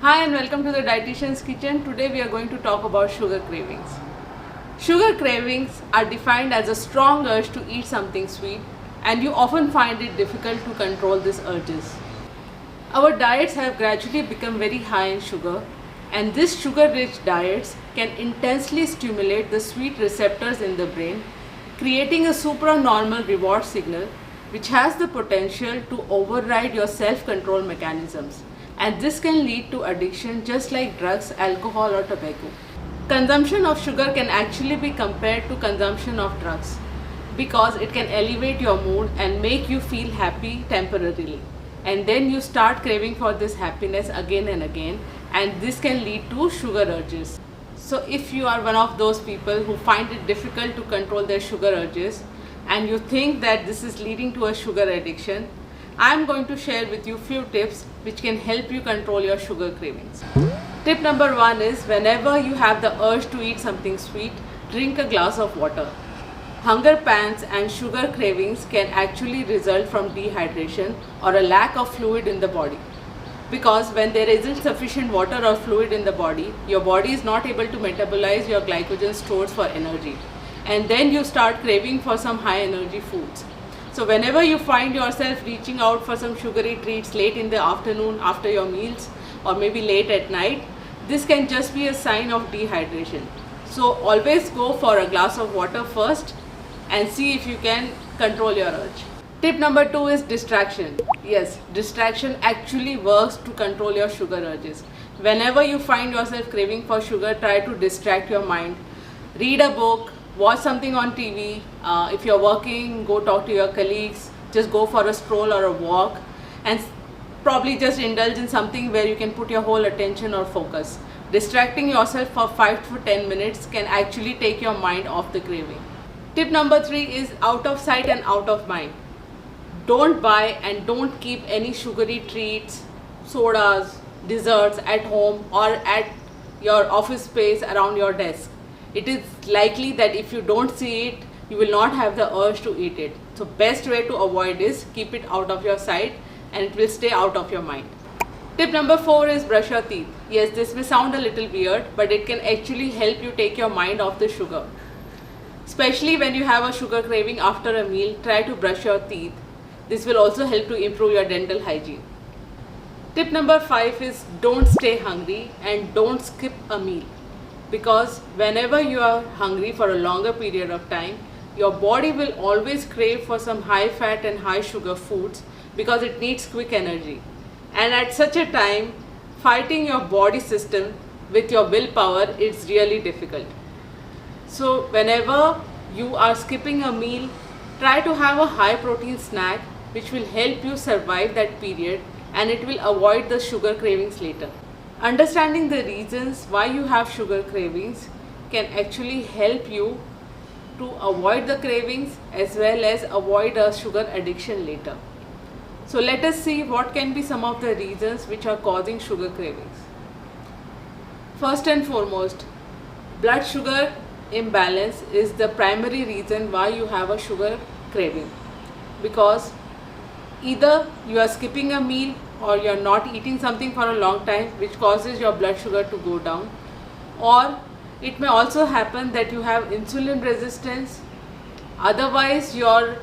Hi and welcome to the Dietitian's Kitchen. Today we are going to talk about sugar cravings. Sugar cravings are defined as a strong urge to eat something sweet, and you often find it difficult to control these urges. Our diets have gradually become very high in sugar, and these sugar-rich diets can intensely stimulate the sweet receptors in the brain, creating a supranormal reward signal which has the potential to override your self-control mechanisms. And this can lead to addiction just like drugs, alcohol or tobacco. Consumption of sugar can actually be compared to consumption of drugs because it can elevate your mood and make you feel happy temporarily. And then you start craving for this happiness again and again, and this can lead to sugar urges. So if you are one of those people who find it difficult to control their sugar urges and you think that this is leading to a sugar addiction, I am going to share with you few tips which can help you control your sugar cravings. Tip number 1 is whenever you have the urge to eat something sweet, drink a glass of water. Hunger pangs and sugar cravings can actually result from dehydration or a lack of fluid in the body. Because when there isn't sufficient water or fluid in the body, your body is not able to metabolize your glycogen stores for energy. And then you start craving for some high energy foods. So whenever you find yourself reaching out for some sugary treats late in the afternoon after your meals or maybe late at night, this can just be a sign of dehydration. So always go for a glass of water first and see if you can control your urge. Tip number 2 is distraction. Yes, distraction actually works to control your sugar urges. Whenever you find yourself craving for sugar, try to distract your mind. Read a book, watch something on TV. If you're working, go talk to your colleagues. Just go for a stroll or a walk and probably just indulge in something where you can put your whole attention or focus. Distracting yourself for 5 to 10 minutes can actually take your mind off the craving. Tip number 3 is out of sight and out of mind. Don't buy and don't keep any sugary treats, sodas, desserts at home or at your office space around your desk. It is likely that if you don't see it, you will not have the urge to eat it. So best way to avoid is keep it out of your sight and it will stay out of your mind. Tip number 4 is brush your teeth. Yes, this may sound a little weird, but it can actually help you take your mind off the sugar. Especially when you have a sugar craving after a meal, try to brush your teeth. This will also help to improve your dental hygiene. Tip number 5 is don't stay hungry and don't skip a meal. Because whenever you are hungry for a longer period of time, your body will always crave for some high fat and high sugar foods because it needs quick energy. And at such a time, fighting your body system with your willpower is really difficult. So whenever you are skipping a meal, try to have a high protein snack which will help you survive that period and it will avoid the sugar cravings later. Understanding the reasons why you have sugar cravings can actually help you to avoid the cravings as well as avoid a sugar addiction later. So let us see what can be some of the reasons which are causing sugar cravings. First and foremost, blood sugar imbalance is the primary reason why you have a sugar craving, because either you are skipping a meal or you are not eating something for a long time which causes your blood sugar to go down, or it may also happen that you have insulin resistance. Otherwise your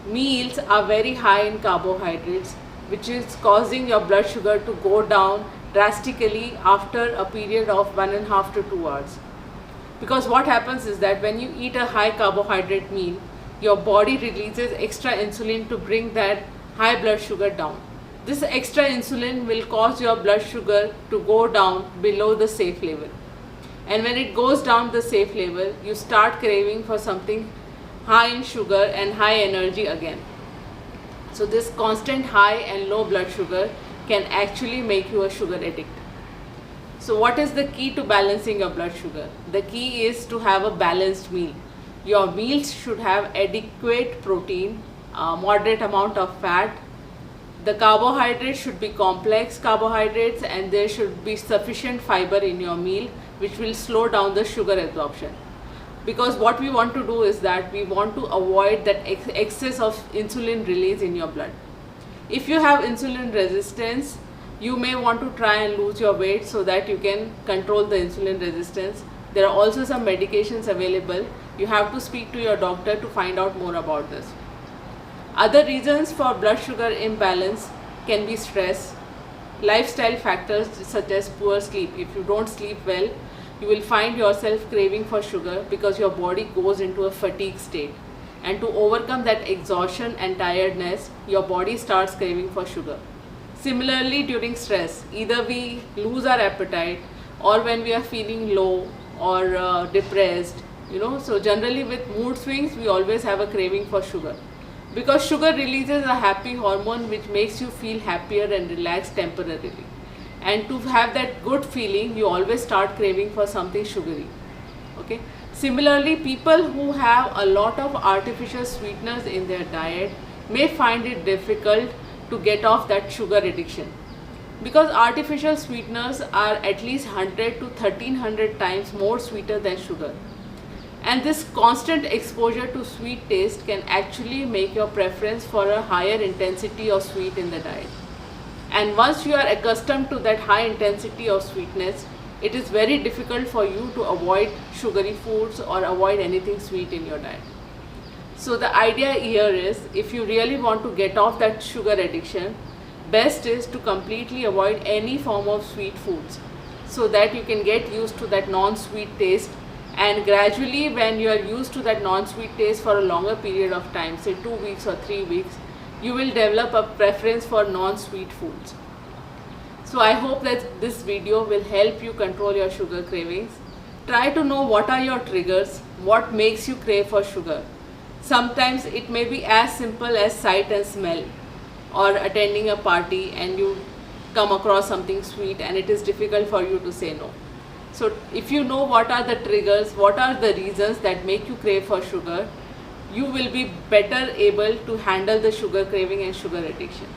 meals are very high in carbohydrates which is causing your blood sugar to go down drastically after a period of 1.5 to 2 hours. Because what happens is that when you eat a high carbohydrate meal, your body releases extra insulin to bring that high blood sugar down. This extra insulin will cause your blood sugar to go down below the safe level. And when it goes down the safe level, you start craving for something high in sugar and high energy again. So this constant high and low blood sugar can actually make you a sugar addict. So what is the key to balancing your blood sugar? The key is to have a balanced meal. Your meals should have adequate protein, moderate amount of fat. The carbohydrates should be complex carbohydrates and there should be sufficient fiber in your meal which will slow down the sugar absorption. Because what we want to do is that we want to avoid that excess of insulin release in your blood. If you have insulin resistance, You may want to try and lose your weight so that you can control the insulin resistance. There are also some medications available. You have to speak to your doctor to find out more about this. Other reasons for blood sugar imbalance can be stress, lifestyle factors such as poor sleep. If you don't sleep well, you will find yourself craving for sugar because your body goes into a fatigue state. And to overcome that exhaustion and tiredness, your body starts craving for sugar. Similarly, during stress, either we lose our appetite or when we are feeling low or depressed, so generally with mood swings, we always have a craving for sugar. Because sugar releases a happy hormone which makes you feel happier and relaxed temporarily. And to have that good feeling, you always start craving for something sugary. Okay. Similarly, people who have a lot of artificial sweeteners in their diet may find it difficult to get off that sugar addiction. Because artificial sweeteners are at least 100 to 1300 times more sweeter than sugar. And this constant exposure to sweet taste can actually make your preference for a higher intensity of sweet in the diet. And once you are accustomed to that high intensity of sweetness, it is very difficult for you to avoid sugary foods or avoid anything sweet in your diet. So the idea here is, if you really want to get off that sugar addiction, best is to completely avoid any form of sweet foods so that you can get used to that non-sweet taste. And gradually, when you are used to that non-sweet taste for a longer period of time, say 2 weeks or 3 weeks, you will develop a preference for non-sweet foods. So I hope that this video will help you control your sugar cravings. Try to know what are your triggers, what makes you crave for sugar. Sometimes it may be as simple as sight and smell, or attending a party and you come across something sweet and it is difficult for you to say no. So if you know what are the triggers, what are the reasons that make you crave for sugar, you will be better able to handle the sugar craving and sugar addiction.